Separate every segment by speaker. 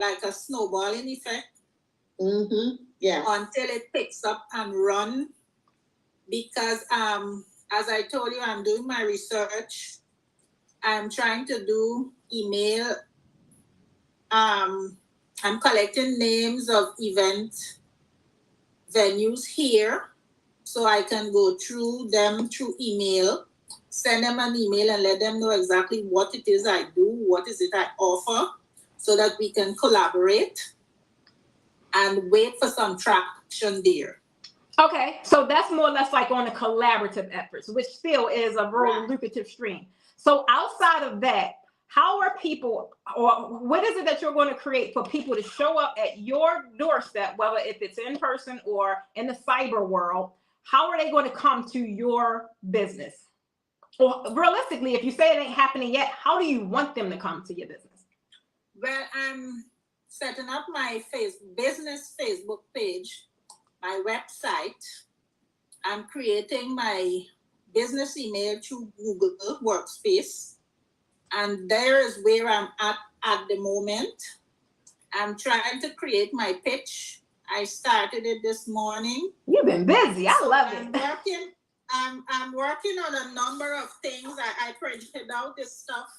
Speaker 1: like a snowballing effect.
Speaker 2: Yeah.
Speaker 1: Until it picks up and run. Because as I told you, I'm doing my research. I'm trying to do email. I'm collecting names of event venues here, so I can go through them through email, send them an email and let them know exactly what it is I do, what is it I offer, so that we can collaborate and wait for some traction there.
Speaker 3: Okay, so that's more or less like on the collaborative efforts, which still is a very lucrative stream. So outside of that, how are people, or what is it that you're going to create for people to show up at your doorstep, whether if it's in person or in the cyber world? How are they going to come to your business? Or realistically, if you say it ain't happening yet, how do you want them to come to your business?
Speaker 1: Well, I'm setting up my business Facebook page, my website. I'm creating my business email through Google Workspace. And there is where I'm at the moment. I'm trying to create my pitch. I started it this morning.
Speaker 3: You've been busy. I love it.
Speaker 1: I'm working on a number of things. I printed out this stuff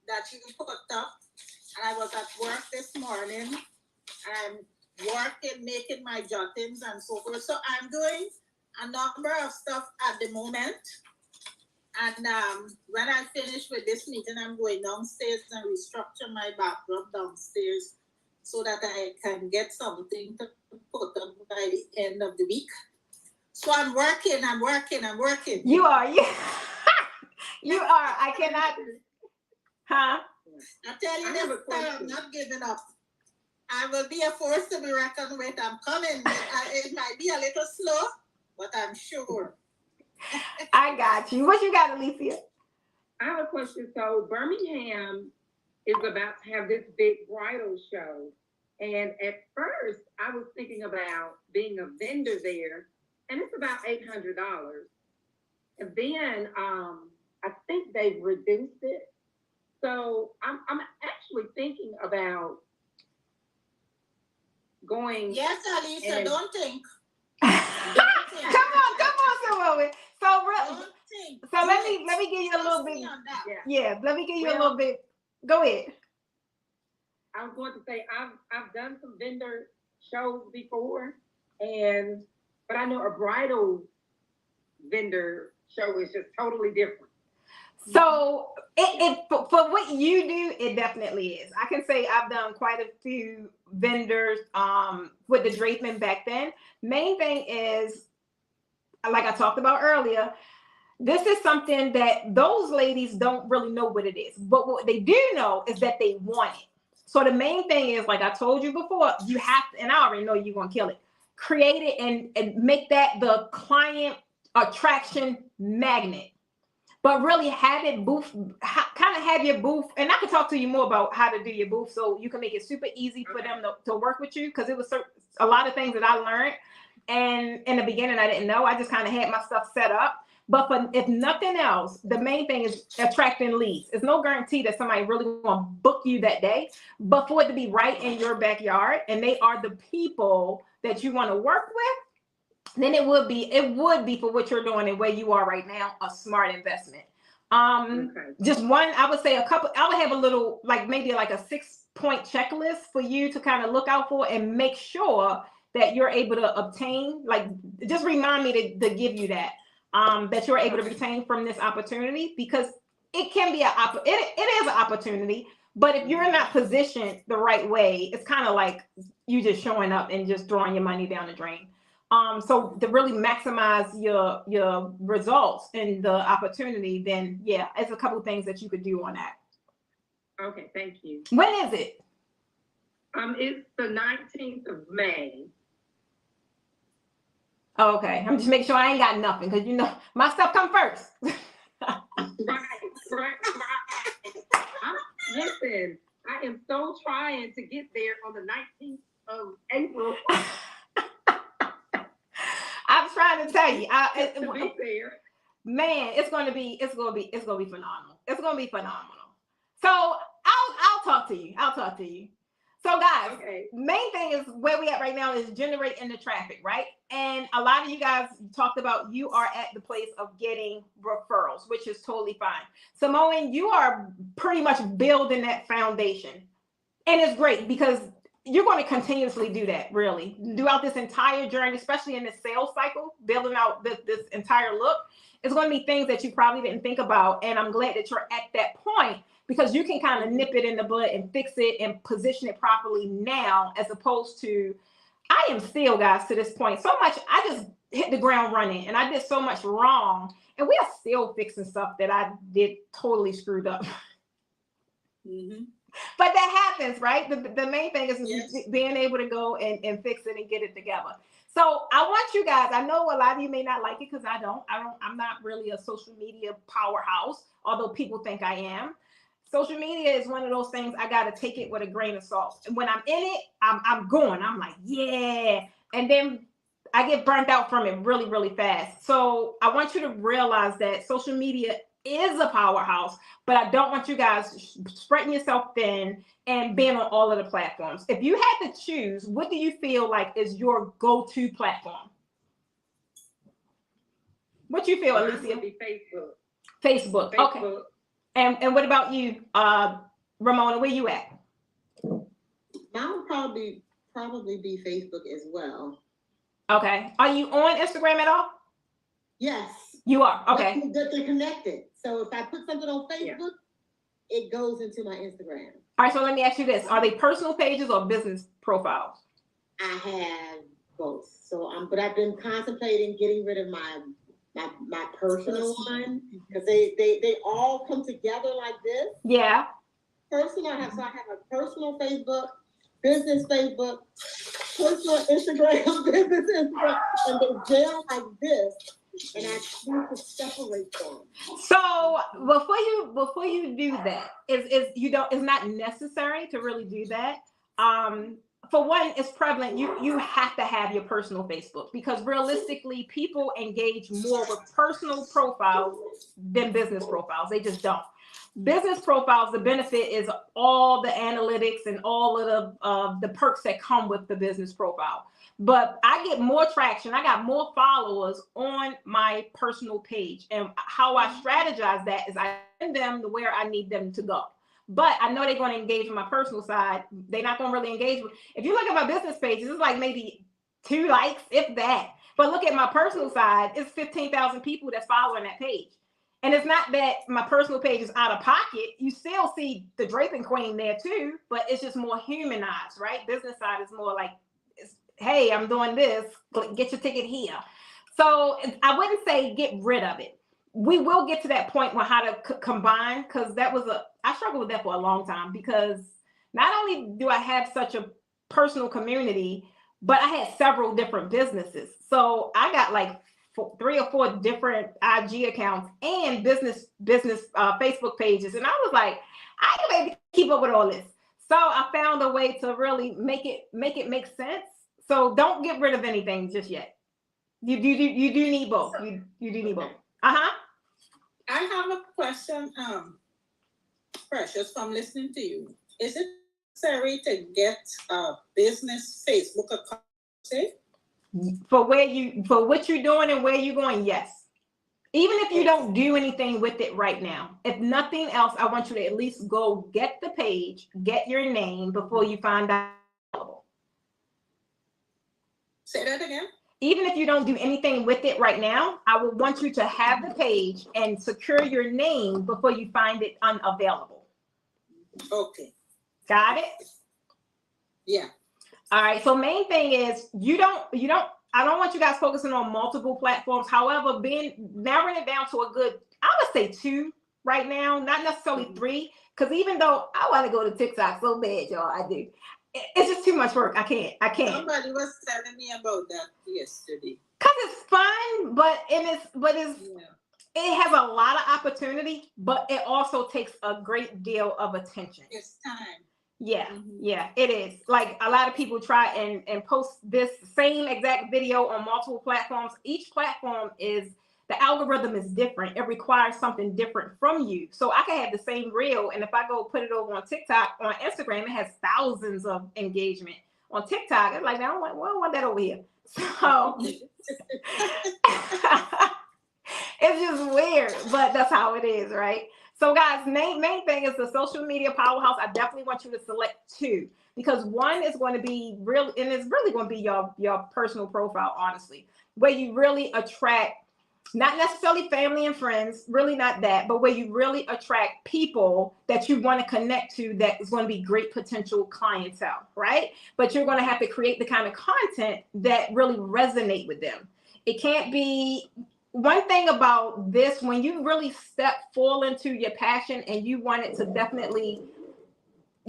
Speaker 1: that you put up. And I was at work this morning. I'm working, making my jottings and so forth. So I'm doing a number of stuff at the moment. And when I finish with this meeting, I'm going downstairs and restructure my backdrop downstairs so that I can get something to put up by the end of the week. So I'm working.
Speaker 3: You are. You are. I cannot. Huh?
Speaker 1: I tell you this time, I'm not giving up. I will be a force to be reckoned with. I'm coming. It might be a little slow, but I'm sure.
Speaker 3: I got you. What you got, Alicia?
Speaker 4: I have a question. So Birmingham is about to have this big bridal show. And at first, I was thinking about being a vendor there, and it's about $800. And then I think they've reduced it. So I'm actually thinking about going.
Speaker 1: Yes, Alicia, don't think.
Speaker 3: Come on, so let me give you a little bit. Yeah, let me give you a little bit. Go ahead.
Speaker 4: I was going to say I've done some vendor shows before, but I know a bridal vendor show is just totally different.
Speaker 3: So it for what you do, it definitely is. I can say I've done quite a few vendors with the draping back then. Main thing is, like I talked about earlier, this is something that those ladies don't really know what it is. But what they do know is that they want it. So the main thing is, like I told you before, you have to, and I already know you're going to kill it, create it and make that the client attraction magnet. But really have it booth, kind of have your booth. And I can talk to you more about how to do your booth so you can make it super easy for them to work with you. Because it was a lot of things that I learned. And in the beginning, I didn't know. I just kind of had my stuff set up. But if nothing else, the main thing is attracting leads. It's no guarantee that somebody really want to book you that day. But for it to be right in your backyard and they are the people that you want to work with, then it would be for what you're doing and where you are right now, a smart investment. Just one, I would say I would have a little, like maybe like a 6-point checklist for you to kind of look out for and make sure that you're able to obtain, like, just remind me to give you that, that you're able to retain from this opportunity, because it can be it is an opportunity, but if you're not positioned the right way, it's kind of like you just showing up and just throwing your money down the drain. So to really maximize your results and the opportunity, then yeah, it's a couple things that you could do on that.
Speaker 4: Okay, thank you.
Speaker 3: When is it?
Speaker 4: It's the 19th of May.
Speaker 3: Oh, okay, I'm just making sure I ain't got nothing, because you know my stuff come first.
Speaker 4: Right. Listen, I am so trying to get there on the 19th of April.
Speaker 3: I'm trying to tell you,
Speaker 4: to be there.
Speaker 3: Man, it's gonna be phenomenal. It's gonna be phenomenal. So I'll talk to you. So guys,
Speaker 4: Okay.
Speaker 3: main thing is where we at right now is generating the traffic, right? And a lot of you guys talked about you are at the place of getting referrals, which is totally fine. Simone, you are pretty much building that foundation. And it's great because you're going to continuously do that, really, throughout this entire journey, especially in the sales cycle, building out this entire look. It's going to be things that you probably didn't think about. And I'm glad that you're at that point because you can kind of nip it in the bud and fix it and position it properly now, as opposed to, I am still, guys, to this point, so much, I just hit the ground running and I did so much wrong. And we are still fixing stuff that I did totally screwed up.
Speaker 1: Mm-hmm.
Speaker 3: But that happens, right? The main thing is
Speaker 1: Yes.
Speaker 3: being able to go and fix it and get it together. So I want you guys, I know a lot of you may not like it because I'm not really a social media powerhouse, although people think I am. Social media is one of those things I got to take it with a grain of salt. And when I'm in it, I'm going. I'm like, yeah. And then I get burnt out from it really, really fast. So I want you to realize that social media is a powerhouse, but I don't want you guys spreading yourself thin and being on all of the platforms. If you had to choose, what do you feel like is your go-to platform? What you feel,
Speaker 4: Mine
Speaker 3: Alicia?
Speaker 4: would be Facebook.
Speaker 3: Facebook. Okay.
Speaker 4: Facebook.
Speaker 3: And what about you, Ramona? Where you at?
Speaker 2: Mine would probably be Facebook as well.
Speaker 3: Okay. Are you on Instagram at all?
Speaker 2: Yes.
Speaker 3: You are. Okay.
Speaker 2: They're connected. So if I put something on Facebook, it goes into my Instagram.
Speaker 3: All right. So let me ask you this: are they personal pages or business profiles?
Speaker 2: I have both. So but I've been contemplating getting rid of my personal one because they all come together like this.
Speaker 3: Yeah.
Speaker 2: Personal, I have a personal Facebook, business Facebook, personal Instagram, business Instagram, and they gel like this. And I need to separate them.
Speaker 3: So before you do that, it's not necessary to really do that. For one, it's prevalent. You have to have your personal Facebook because realistically, people engage more with personal profiles than business profiles. They just don't. Business profiles, the benefit is all the analytics and all of the perks that come with the business profile. But I get more traction. I got more followers on my personal page. And how I strategize that is I send them to where I need them to go. But I know they're going to engage with my personal side. They're not going to really engage with. If you look at my business pages, it's like maybe 2 likes, if that. But look at my personal side, it's 15,000 people that's following that page. And it's not that my personal page is out of pocket. You still see the Draping Queen there too, but it's just more humanized, right? Business side is more like, hey, I'm doing this, get your ticket here. So I wouldn't say get rid of it. We will get to that point on how to combine, because I struggled with that for a long time, because not only do I have such a personal community, but I had several different businesses. So I got like 3 or 4 different IG accounts and business Facebook pages. And I was like, I ain't able to keep up with all this. So I found a way to really make it make sense. So don't get rid of anything just yet. You do need both. You do need both. I
Speaker 1: have a question, Precious, from listening to you. Is it necessary to get a business Facebook account?
Speaker 3: For what you're doing and where you're going, yes. Even if you don't do anything with it right now, if nothing else, I want you to at least go get the page, get your name before you find out.
Speaker 1: Say that again.
Speaker 3: Even if you don't do anything with it right now, I would want you to have the page and secure your name before you find it unavailable.
Speaker 1: Okay.
Speaker 3: Got it?
Speaker 1: Yeah.
Speaker 3: All right. So main thing is I don't want you guys focusing on multiple platforms. However, narrowing it down to a good, I would say 2 right now, not necessarily 3. Because even though I want to go to TikTok so bad, y'all, I do. It's just too much work. I can't.
Speaker 1: Somebody was telling me about that yesterday.
Speaker 3: Cause it's fun, but it has a lot of opportunity, but it also takes a great deal of attention.
Speaker 1: It's time.
Speaker 3: Yeah, yeah, it is. Like a lot of people try and post this same exact video on multiple platforms. Each platform is The algorithm is different. It requires something different from you. So I can have the same reel, and if I go put it over on TikTok, on Instagram, it has thousands of engagement. On TikTok, it's like, I don't want that over here. So it's just weird, but that's how it is, right? So guys, main thing is the social media powerhouse. I definitely want you to select 2, because one is going to be real, and it's really going to be your personal profile, honestly, where you really attract not necessarily family and friends, really not that, but where you really attract people that you want to connect to, that is going to be great potential clientele, right? But you're going to have to create the kind of content that really resonate with them. It can't be, one thing about this, when you really fall into your passion and you want it to definitely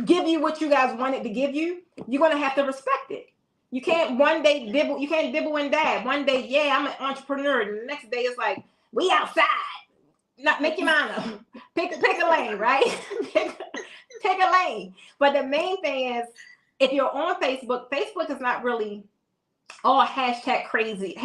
Speaker 3: give you what you guys want it to give you, you're going to have to respect it. You can't one day dibble, you can't dibble and dab. One day, yeah, I'm an entrepreneur. And the next day it's like, we outside. Not make your mind up. Pick a lane, right? pick a lane. But the main thing is, if you're on Facebook is not really all hashtag crazy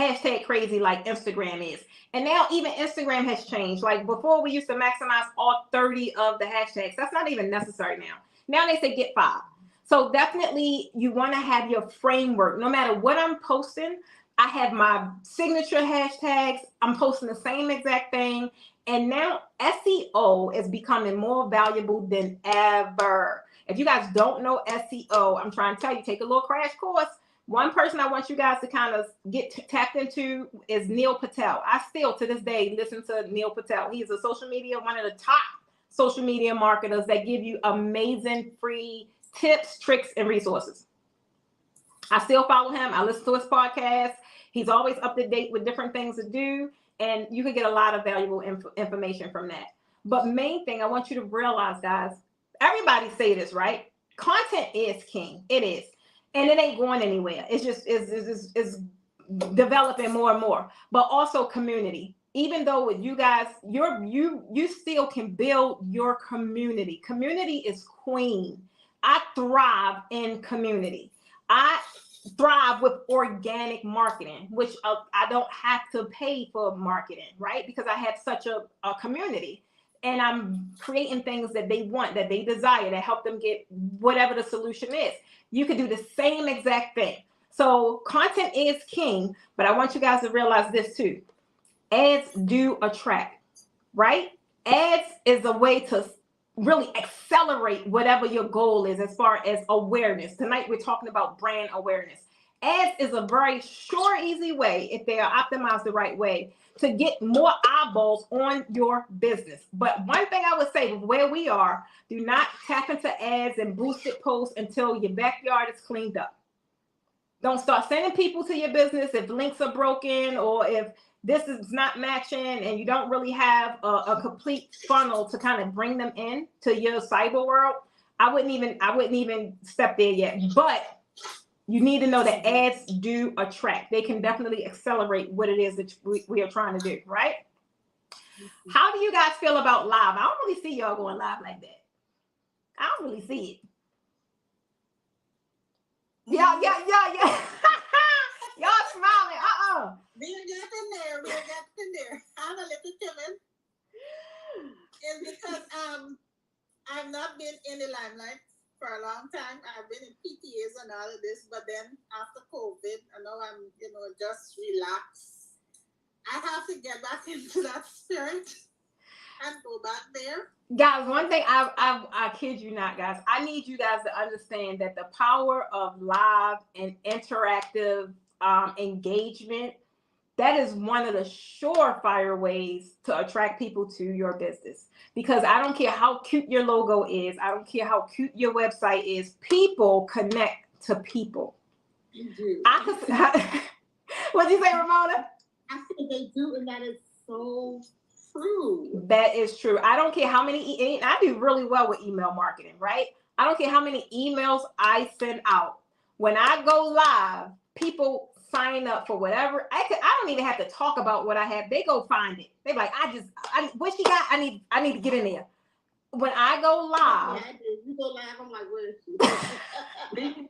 Speaker 3: like Instagram is. And now even Instagram has changed. Like before, we used to maximize all 30 of the hashtags. That's not even necessary now. Now they say get 5. So definitely you want to have your framework. No matter what I'm posting, I have my signature hashtags. I'm posting the same exact thing. And now SEO is becoming more valuable than ever. If you guys don't know SEO, I'm trying to tell you, take a little crash course. One person I want you guys to kind of get tapped into is Neil Patel. I still, to this day, listen to Neil Patel. He's a one of the top social media marketers that give you amazing free tips, tricks, and resources. I still follow him. I listen to his podcast. He's always up to date with different things to do, and you can get a lot of valuable information from that. But main thing I want you to realize, guys, everybody say this, right? Content is king. It is. And it ain't going anywhere. It's just is developing more and more. But also community. Even though with you guys, you still can build your community. Community is queen. I thrive in community. I thrive with organic marketing, which I don't have to pay for marketing, right? Because I have such a community. And I'm creating things that they want, that they desire, to help them get whatever the solution is. You could do the same exact thing. So content is king, but I want you guys to realize this too. Ads do attract, right? Ads is a way to really accelerate whatever your goal is as far as awareness. Tonight, we're talking about brand awareness. Ads is a very sure, easy way, if they are optimized the right way, to get more eyeballs on your business. But one thing I would say, where we are, do not tap into ads and boosted posts until your backyard is cleaned up. Don't start sending people to your business if links are broken, or if this is not matching and you don't really have a complete funnel to kind of bring them in to your cyber world. I wouldn't even step there yet. But you need to know that ads do attract. They can definitely accelerate what it is that we are trying to do, right? How do you guys feel about live? I don't really see y'all going live like that. I don't really see it. Yeah. Y'all smiling.
Speaker 2: We'll get in there. I'm a little timid. It's because I've not been in the limelight for a long time. I've been in PTAs and all of this, but then after COVID, I know I'm, just relaxed. I have to get back into that spirit and go back there.
Speaker 3: Guys, one thing I kid you not, guys. I need you guys to understand that the power of live and interactive engagement, that is one of the surefire ways to attract people to your business. Because I don't care how cute your logo is, I don't care how cute your website is, people connect to people.
Speaker 2: You do.
Speaker 3: What'd you say, Ramona?
Speaker 2: I think they do, and that is so true.
Speaker 3: That is true. I don't care how many, I do really well with email marketing, right? I don't care how many emails I send out. When I go live, people sign up for whatever. I don't even have to talk about what I have. They go find it. They're like, what she got? I need to get in there. When I go live.
Speaker 2: Yeah, I do. You go live, I'm like, where is she?
Speaker 4: Me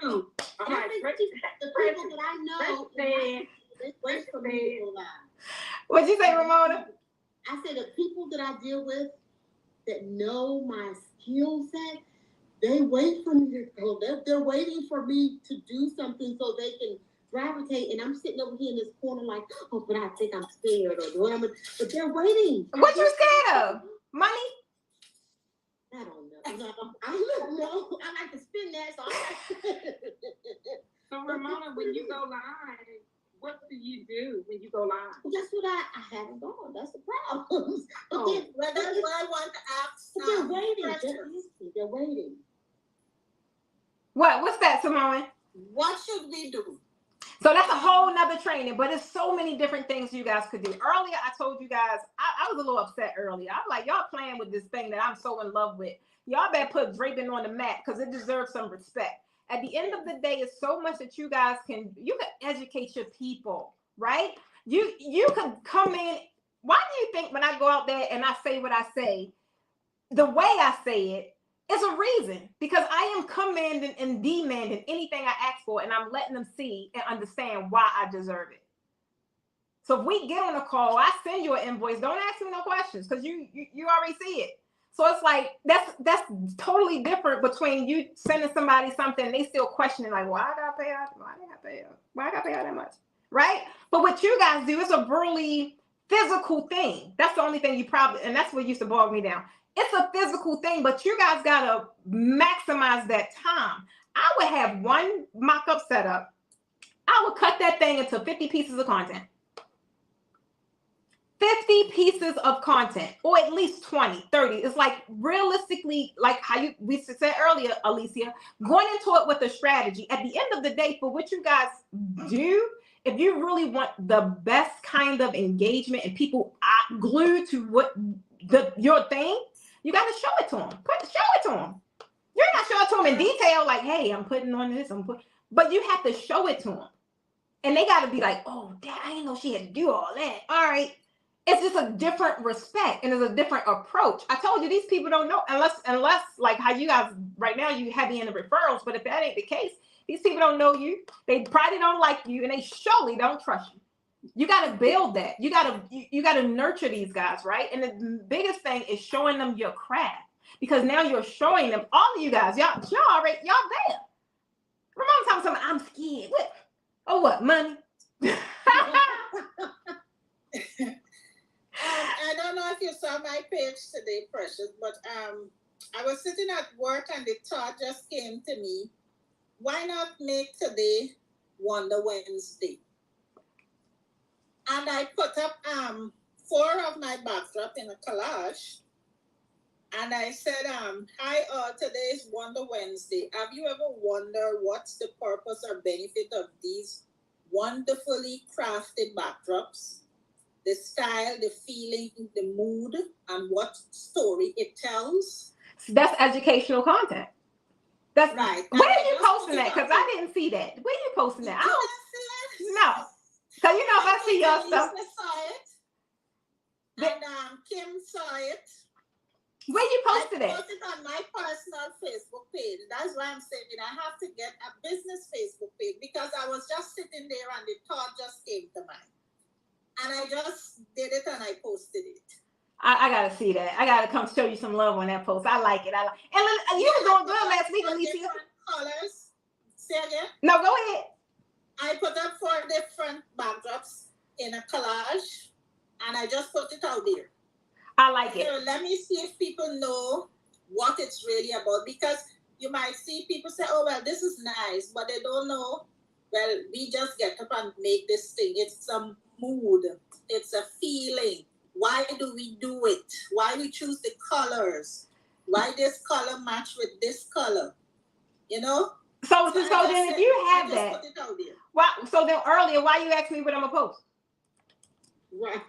Speaker 4: too. I'm like,
Speaker 2: the people that I know, it's great for me to go live.
Speaker 3: What'd you say, Ramona?
Speaker 2: I said the people that I deal with that know my skill set, they wait for me to go. They're waiting for me to do something so they can gravitate. And I'm sitting over here in this corner like, oh, but I think I'm scared or what I'm. But they're waiting.
Speaker 3: What you scared of? Money?
Speaker 2: I don't know. I don't know. I like to spin that, so I'm like.
Speaker 4: So Ramona, when you go live, what do you do when you go live?
Speaker 2: Well, that's what I haven't gone. That's the problem. But then,
Speaker 1: Well, that's what I want to ask.
Speaker 2: but they're waiting. They're waiting.
Speaker 3: What's that, Simone?
Speaker 1: What should we do?
Speaker 3: So that's a whole nother training, but it's so many different things you guys could do. Earlier, I told you guys, I was a little upset earlier. I'm like, y'all playing with this thing that I'm so in love with. Y'all better put draping on the map because it deserves some respect. At the end of the day, it's so much that you guys can educate your people, right? You can come in. Why do you think when I go out there and I say what I say, the way I say it, it's a reason, because I am commanding and demanding anything I ask for, and I'm letting them see and understand why I deserve it. So if we get on a call, I send you an invoice. Don't ask me no questions because you already see it. So it's like that's totally different between you sending somebody something and they still questioning like, why I gotta pay out? Why I gotta pay out? Why I gotta pay out that much? Right? But what you guys do is a really physical thing. That's the only thing you probably, and that's what used to bog me down. It's a physical thing, but you guys gotta maximize that time. I would have one mock-up setup. I would cut that thing into 50 pieces of content. 50 pieces of content, or at least 20, 30. It's like realistically, like how we said earlier, Alicia, going into it with a strategy. At the end of the day, for what you guys do, if you really want the best kind of engagement and people are glued to your thing, you got to show it to them. Show it to them. You're not showing it to them in detail, like, hey, I'm putting on this, but you have to show it to them. And they got to be like, oh, Dad, I didn't know she had to do all that. All right. It's just a different respect and it's a different approach. I told you these people don't know unless like how you guys right now you heavy in the referrals, but if that ain't the case, these people don't know you. They probably don't like you and they surely don't trust you. You got to build that. You got to nurture these guys, right? And the biggest thing is showing them your craft, because now you're showing them, all of you guys, y'all there. Ramon telling something, I'm scared. What? Oh, what? Money?
Speaker 1: I don't know if you saw my page today, Precious, but I was sitting at work and the thought just came to me, why not make today Wonder Wednesday? And I put up 4 of my backdrop in a collage. And I said, hi all, today is Wonder Wednesday. Have you ever wondered what's the purpose or benefit of these wonderfully crafted backdrops? The style, the feeling, the mood, and what story it tells.
Speaker 3: That's educational content. That's
Speaker 1: right.
Speaker 3: Where are you posting that? Because I didn't see that. Where are you posting that? I don't know. So you know if I see your stuff.
Speaker 1: Lisa saw it. And Kim saw it.
Speaker 3: Where you posted it?
Speaker 1: I posted it on my personal Facebook page. That's why I'm saying I have to get a business Facebook page, because I was just sitting there and the thought just came to mind. And I just did it and I posted it. I
Speaker 3: gotta see that. I gotta come show you some love on that post. I like it. And you were doing good last week, Alicia.
Speaker 1: Different colors. Say again?
Speaker 3: No, go ahead.
Speaker 1: I put up 4 different backdrops in a collage and I just put it out there.
Speaker 3: I like it.
Speaker 1: So let me see if people know what it's really about, because you might see people say, oh, well, this is nice, but they don't know, well, we just get up and make this thing. It's some mood. It's a feeling. Why do we do it? Why we choose the colors? Why this color match with this color? You know?
Speaker 3: So then if you have that,
Speaker 1: put it out there.
Speaker 3: Why, so then earlier, why you asked me what I'm gonna post?
Speaker 2: Right.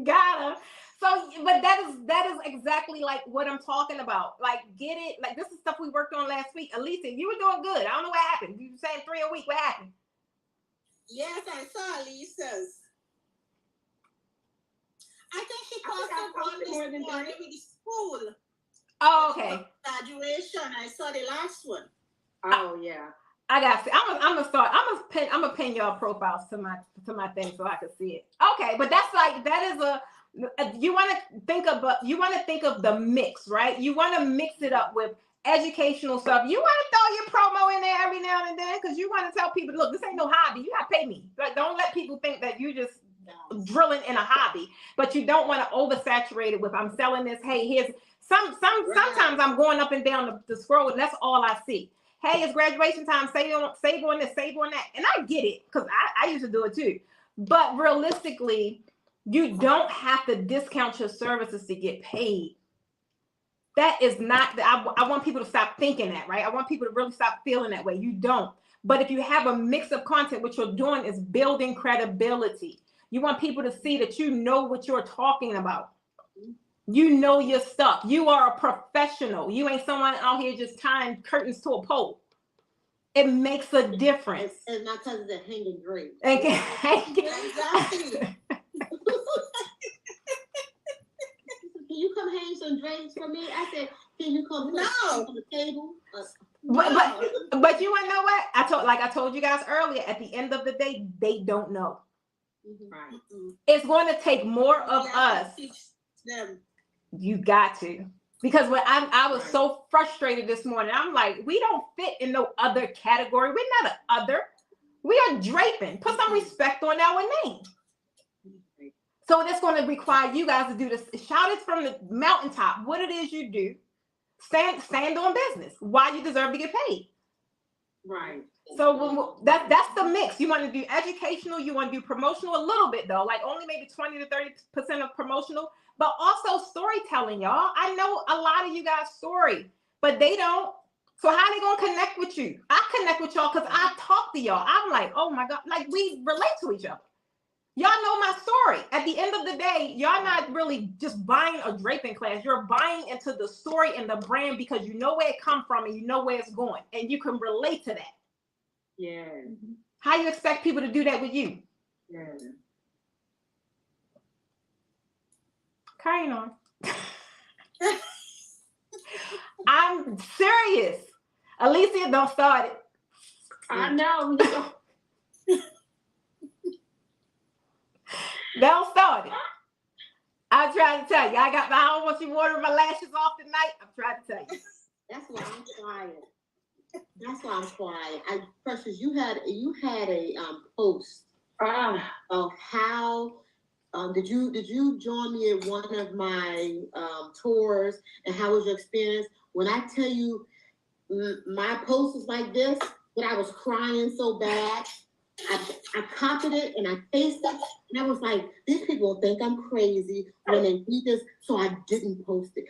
Speaker 3: Gotta. So, but that is exactly like what I'm talking about. Like, get it? Like, this is stuff we worked on last week. Alicia, you were doing good. I don't know what happened. You were saying 3 a week. What happened?
Speaker 1: Yes, I saw Lisa's. I think she posted one this morning with the school.
Speaker 3: Oh, okay.
Speaker 1: Graduation. I saw the last one.
Speaker 4: Oh yeah.
Speaker 3: I got. I'm gonna start. I'm gonna pin y'all profiles to my thing so I can see it. Okay, but that's like that is a. You want to think of the mix, right? You want to mix it up with educational stuff. You want to throw your promo in there every now and then because you want to tell people, look, this ain't no hobby. You got to pay me. Like, don't let people think that you just drilling in a hobby, but you don't want to oversaturate it with I'm selling this. Hey, here's sometimes I'm going up and down the scroll and that's all I see. Hey, it's graduation time. Save on this, save on that. And I get it because I used to do it too. But realistically, you don't have to discount your services to get paid. That is not, I want people to stop thinking that, right? I want people to really stop feeling that way. You don't. But if you have a mix of content, what you're doing is building credibility. You want people to see that you know what you're talking about. You know your stuff. You are a professional. You ain't someone out here just tying curtains to a pole. It makes a difference.
Speaker 2: And my cousin's a hanging drapes.
Speaker 1: Exactly.
Speaker 2: Can you come hang some drapes for me? I said, can you come put on the table?
Speaker 3: But you want to know what? I told you guys earlier, at the end of the day, they don't know.
Speaker 4: Right.
Speaker 3: It's going to take more of us.
Speaker 1: Teach them.
Speaker 3: You got to. Because when I was so frustrated this morning, I'm like, we don't fit in no other category. We're not an other. We are draping. Put some respect on our name. So that's going to require you guys to do this. Shout it from the mountaintop. What it is you do. Stand on business. Why you deserve to get paid.
Speaker 4: Right.
Speaker 3: So that's the mix. You want to do educational. You want to do promotional a little bit though, like only maybe 20 to 30% of promotional, but also storytelling, y'all. I know a lot of you guys story, but they don't. So how they gonna connect with you? I connect with y'all because I talk to y'all. I'm like, oh my God, like we relate to each other. Y'all know my story. At the end of the day, y'all not really just buying a draping class. You're buying into the story and the brand because you know where it come from and you know where it's going, and you can relate to that.
Speaker 4: Yeah.
Speaker 3: How you expect people to do that with you?
Speaker 4: Yeah.
Speaker 3: Carrying on. I'm serious. Alicia, don't start it.
Speaker 4: I know.
Speaker 3: Don't start it. I'm trying to tell you. I don't want you watering my lashes off tonight. I'm trying to tell you.
Speaker 2: That's why I'm quiet. That's why I'm quiet. Precious, you had a post of how did you join me at one of my tours, and how was your experience? When I tell you my post was like this, but I was crying so bad. I copied it and I pasted it, and I was like, these people think I'm crazy when they read this, so I didn't post it.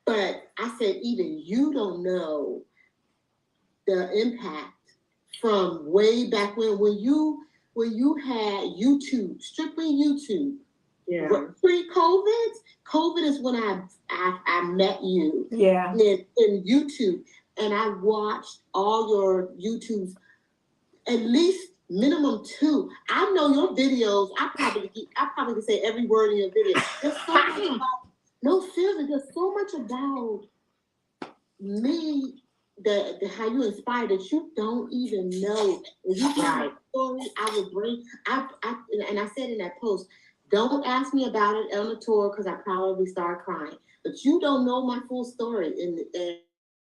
Speaker 2: But I said, even you don't know the impact from way back when you had YouTube, strictly YouTube.
Speaker 4: Yeah.
Speaker 2: Pre-COVID, COVID is when I met you.
Speaker 3: Yeah.
Speaker 2: In YouTube, and I watched all your YouTubes, at least minimum 2. I know your videos. I probably can say every word in your video. There's so much about, no feeling. There's so much about me, the how you inspire that you don't even know. If you tell my story, I will bring. And I said in that post, don't ask me about it on the tour because I probably start crying. But you don't know my full story, and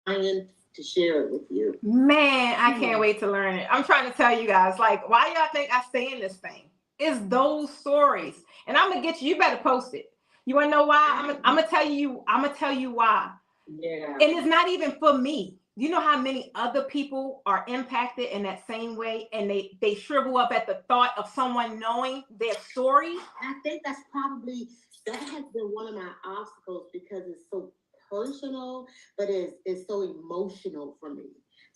Speaker 2: I'm to share it with you.
Speaker 3: Man, I can't wait to learn it. I'm trying to tell you guys, like, why y'all think I stay in this thing? It's those stories, and I'm gonna get you. You better post it. You wanna know why? I'm gonna tell you. I'm gonna tell you why.
Speaker 4: Yeah.
Speaker 3: And it's not even for me. You know how many other people are impacted in that same way, and they shrivel up at the thought of someone knowing their story.
Speaker 2: I think that has been one of my obstacles because it's so personal, but it's so emotional for me.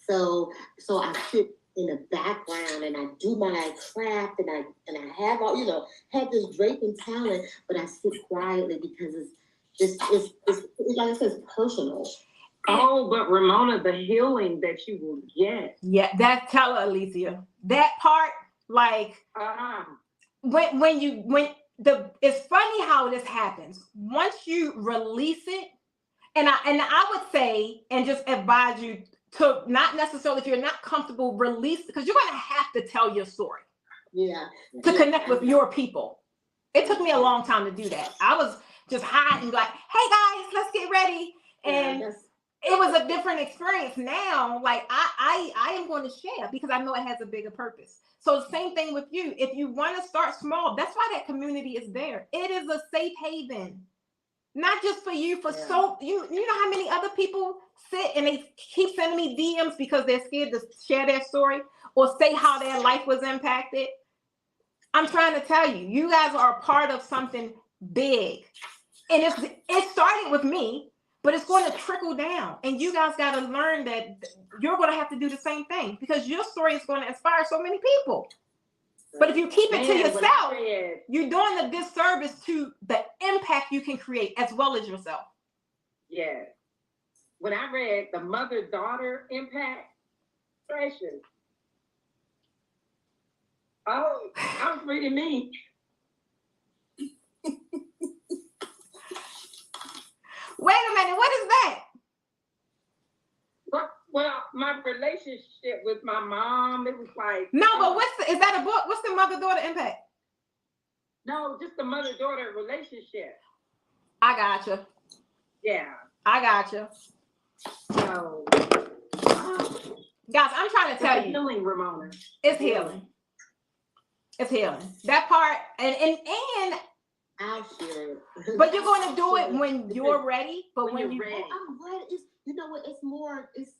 Speaker 2: So I sit in the background and I do my craft and I have all have this draping talent, but I sit quietly because it's like I said, it's personal.
Speaker 4: Oh, but Ramona, the healing that you will get.
Speaker 3: Yeah, tell her, Alicia. That part, like it's funny how this happens. Once you release it, And I would say, and just advise you to not necessarily, if you're not comfortable, release, because you're going to have to tell your story.
Speaker 2: Yeah.
Speaker 3: To connect with your people. It took me a long time to do that. I was just hiding, like, hey guys, let's get ready. And it was a different experience. Now, like I am going to share because I know it has a bigger purpose. So the same thing with you. If you want to start small, that's why that community is there. It is a safe haven. Not just for you, so you know how many other people sit and they keep sending me DMs because they're scared to share their story or say how their life was impacted. I'm trying to tell you, you guys are a part of something big. And it started with me, but it's going to trickle down. And you guys got to learn that you're going to have to do the same thing because your story is going to inspire so many people. But if you keep it to yourself, you're doing a disservice to the impact you can create as well as yourself.
Speaker 4: Yeah. When I read the mother-daughter impact, precious. Oh, I was reading me.
Speaker 3: Wait a minute, what is that?
Speaker 4: Well, my relationship with my mom, it was like...
Speaker 3: No, but is that a book? What's the mother-daughter impact?
Speaker 4: No, just the mother-daughter relationship.
Speaker 3: I gotcha.
Speaker 4: Yeah.
Speaker 3: I gotcha.
Speaker 4: So...
Speaker 3: guys, I'm trying to tell you.
Speaker 4: Healing, Ramona.
Speaker 3: It's healing. It's healing. That part, and
Speaker 2: I'll share it.
Speaker 3: But you're going to do it when you're ready. But when you're ready.
Speaker 2: I'm ready. You know what? It's more. It's,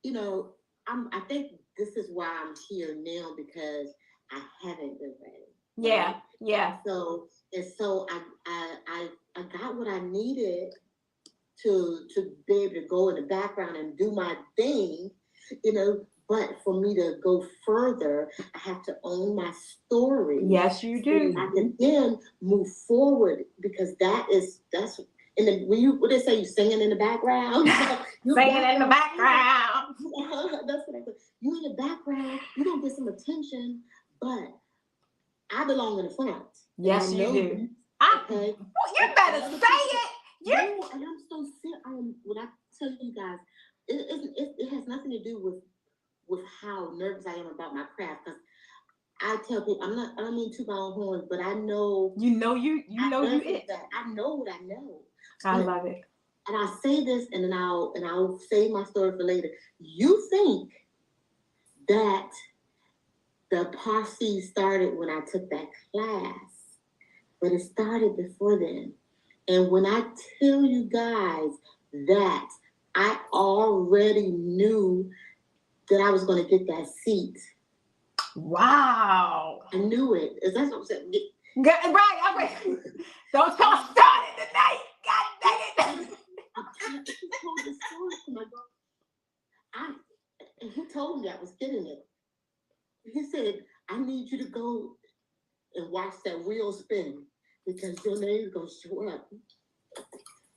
Speaker 2: you know, I think this is why I'm here now because I haven't been ready.
Speaker 3: Yeah.
Speaker 2: Right?
Speaker 3: Yeah.
Speaker 2: So I got what I needed to be able to go in the background and do my thing, you know. But for me to go further, I have to own my story.
Speaker 3: Yes, you do.
Speaker 2: I can then move forward because that's when you, what they say, you singing in the background.
Speaker 3: Singing in the background.
Speaker 2: That's what I do. You in the background, you don't get some attention, but I belong in the front.
Speaker 3: Yes, you do.
Speaker 2: Okay.
Speaker 3: You better say it.
Speaker 2: No, and I'm so serious. When I tell you guys, it has nothing to do with how nervous I am about my craft, because I tell people I don't mean to my own horns, but I know
Speaker 3: you know it.
Speaker 2: I know what I know.
Speaker 3: I love it.
Speaker 2: And I say this, and then I'll save my story for later. You think that the posse started when I took that class, but it started before then. And when I tell you guys that I already knew that I was going to get that seat.
Speaker 3: Wow.
Speaker 2: I knew it. Is that what I'm saying?
Speaker 3: Right. I'm like, don't y'all start it tonight. God dang it.
Speaker 2: I told the story to my daughter. And he told me I was getting it. He said, I need you to go and watch that wheel spin because your name's going to show up.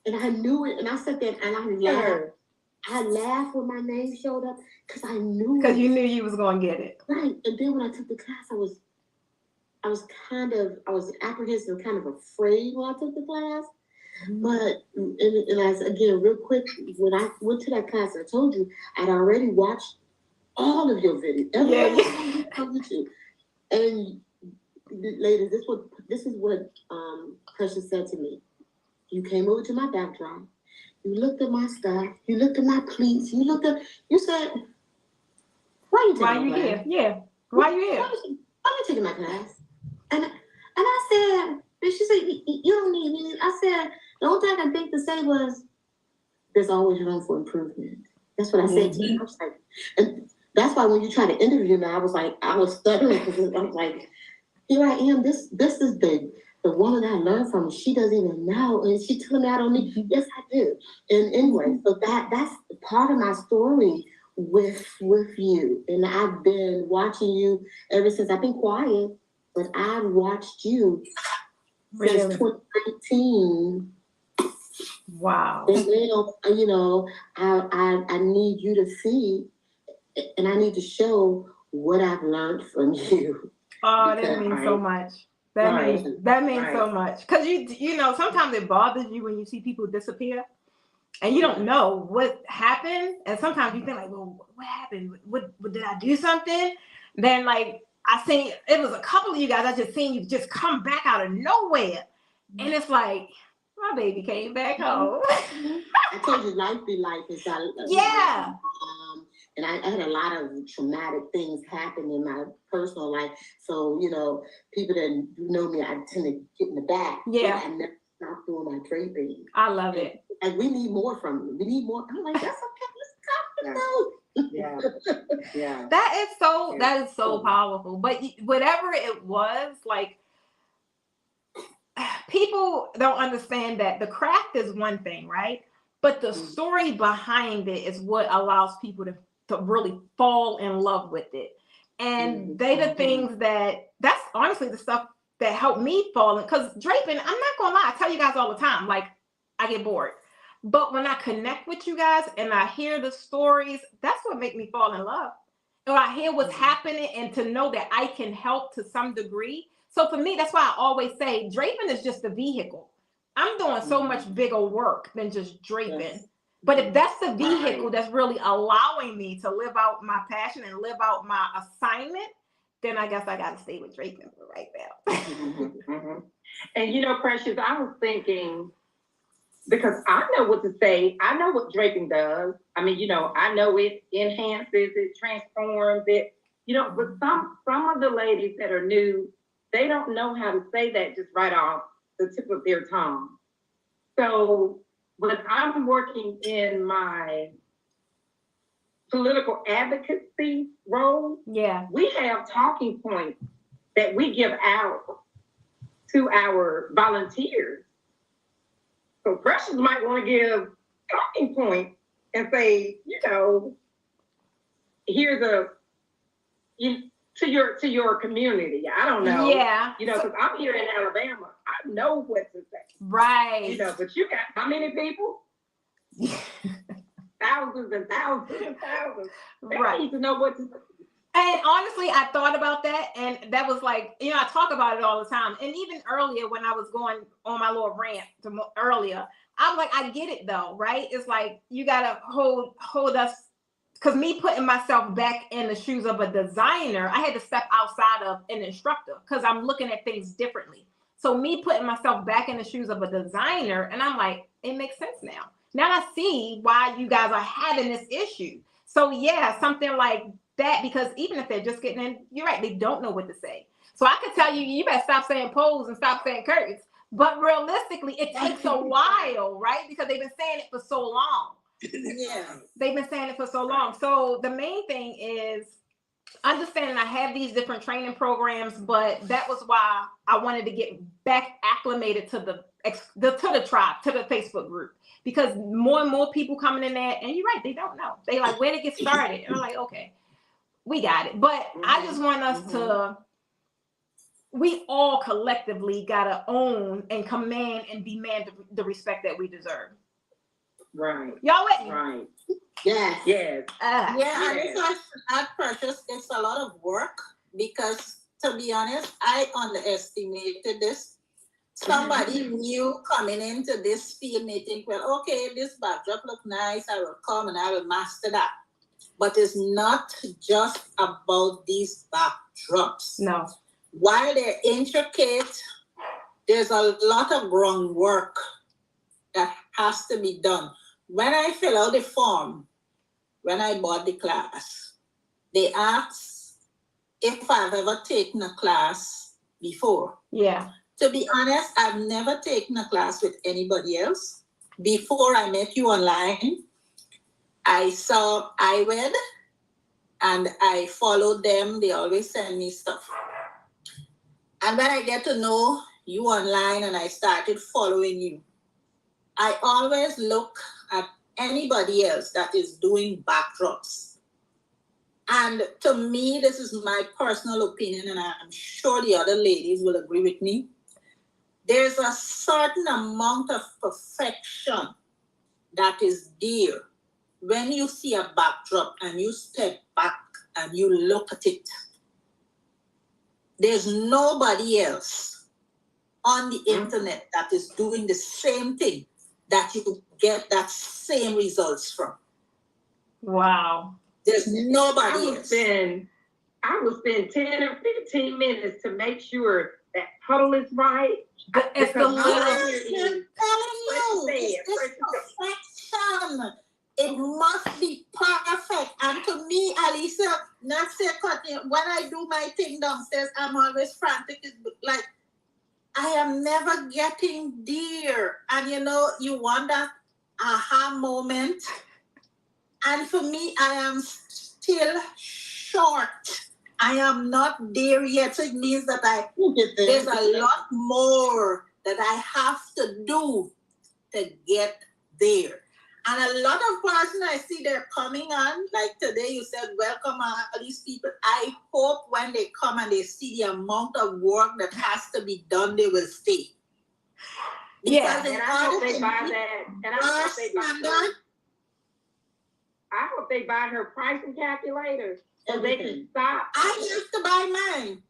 Speaker 2: And I knew it. And I sat there and I laughed. I laughed when my name showed up because I knew.
Speaker 3: Because you knew you was going to get it.
Speaker 2: Right. And then when I took the class, I was apprehensive, kind of afraid when I took the class. Mm-hmm. But, and I, again, real quick, when I went to that class, I told you, I'd already watched all of your videos. YouTube. And ladies, this is what Precious said to me. You came over to my backdrop. You looked at my stuff. You looked at my pleats. You said, why are you here?
Speaker 3: Yeah. Why are you here?
Speaker 2: Why are you taking my class? And I said, and she said, you don't need me. I said, the only thing I can think to say was, there's always room for improvement. That's what I said to you. I was like, and that's why when you try to interview me, I was stuttering because I was like, here I am. This is the woman I learned from. She doesn't even know, and she telling me I don't need. Yes, I do. And anyway, so that's part of my story with you. And I've been watching you ever since. I've been quiet, but I've watched you since 2019.
Speaker 3: Wow.
Speaker 2: And now, you know, I need you to see, and I need to show what I've learned from you.
Speaker 3: Oh, that means so much. That means so much. Because you know, sometimes it bothers you when you see people disappear. and you don't know what happened. And sometimes you think like, well, what happened? What did I do something? Then like I seen it was a couple of you guys I just seen you just come back out of nowhere, and it's like my baby came back home.
Speaker 2: I told you life be life.
Speaker 3: Yeah.
Speaker 2: And I had a lot of traumatic things happen in my personal life. So, you know, people that know me, I tend to get in the back.
Speaker 3: Yeah.
Speaker 2: I never stopped doing my draping.
Speaker 3: I love it.
Speaker 2: And we need more from you. We need more. I'm like, that's okay. Let's talk.
Speaker 4: Yeah. Yeah.
Speaker 3: That is so powerful. But whatever it was, like, people don't understand that the craft is one thing, right? But the story behind it is what allows people to really fall in love with it. And they the things that's honestly the stuff that helped me fall in. Because draping, I'm not gonna lie, I tell you guys all the time, like, I get bored. But when I connect with you guys and I hear the stories, that's what makes me fall in love. And I hear what's happening and to know that I can help to some degree. So for me, that's why I always say draping is just a vehicle. I'm doing so much bigger work than just draping. Yes. But if that's the vehicle that's really allowing me to live out my passion and live out my assignment, then I guess I got to stay with draping for right now.
Speaker 4: And you know, Precious, I was thinking, because I know what to say. I know what draping does. I mean, you know, I know it enhances, it transforms it, you know, but some of the ladies that are new, they don't know how to say that just right off the tip of their tongue. So when I'm working in my political advocacy role, we have talking points that we give out to our volunteers. So Precious might want to give talking points and say, you know, here's to your community. I don't know.
Speaker 3: Yeah.
Speaker 4: You know, because I'm here in Alabama. I know what to say.
Speaker 3: Right.
Speaker 4: You know, but you got how many people? Thousands and thousands and thousands. They need to know what to say.
Speaker 3: And honestly, I thought about that, and that was like, you know, I talk about it all the time. And even earlier when I was going on my little rant earlier, I'm like, I get it though, right? It's like you gotta hold us, because me putting myself back in the shoes of a designer, I had to step outside of an instructor because I'm looking at things differently. So me putting myself back in the shoes of a designer, and I'm like, it makes sense now. Now I see why you guys are having this issue. So yeah, something like that, because even if they're just getting in, you're right, they don't know what to say. So I could tell you, you better stop saying poles and stop saying curtains. But realistically, it takes a while, right? Because they've been saying it for so long.
Speaker 1: Yeah.
Speaker 3: They've been saying it for so long. So the main thing is understanding I have these different training programs, but that was why I wanted to get back acclimated to the tribe, to the Facebook group, because more and more people coming in there, and you're right, they don't know. They like, where to get started? And I'm like, okay, we got it. But I just want us to, we all collectively gotta own and command and demand the respect that we deserve.
Speaker 4: Right.
Speaker 3: Y'all with me?
Speaker 4: Right.
Speaker 2: Yes.
Speaker 4: Yes.
Speaker 1: And it's at Precious, it's a lot of work because, to be honest, I underestimated this. Somebody new coming into this field may think, well, okay, this backdrop look nice, I will come and I will master that. But it's not just about these backdrops.
Speaker 3: No.
Speaker 1: While they're intricate, there's a lot of groundwork that has to be done. When I fill out the form, when I bought the class, they asked if I've ever taken a class before. Yeah. To be honest, I've never taken a class with anybody else. Before I met you online, I saw iWed and I followed them. They always send me stuff. And when I get to know you online and I started following you, I always look at anybody else that is doing backdrops. And to me, this is my personal opinion, and I'm sure the other ladies will agree with me. There's a certain amount of perfection that is there when you see a backdrop and you step back and you look at it. There's nobody else on the internet that is doing the same thing. that you get that same results from.
Speaker 3: Wow.
Speaker 1: There's nobody
Speaker 4: I
Speaker 1: else.
Speaker 4: will spend 10 or 15 minutes to make sure that puddle is right.
Speaker 3: It's the
Speaker 1: I'm
Speaker 3: little.
Speaker 1: telling you, it's perfection. It must be perfect. And to me, Alisa, not say cutting. When I do my thing downstairs, I'm always frantic. It's like I am never getting there. And you know, you want that aha moment. And for me, I am still short. I am not there yet. So it means that there's a lot more that I have to do to get there. And a lot of person I see they're coming on, like today you said, welcome all these people. I hope when they come and they see the amount of work that has to be done, they will stay.
Speaker 3: Yeah,
Speaker 4: and I hope they buy that. And I hope they buy her pricing calculator so they can stop.
Speaker 1: I used to buy mine.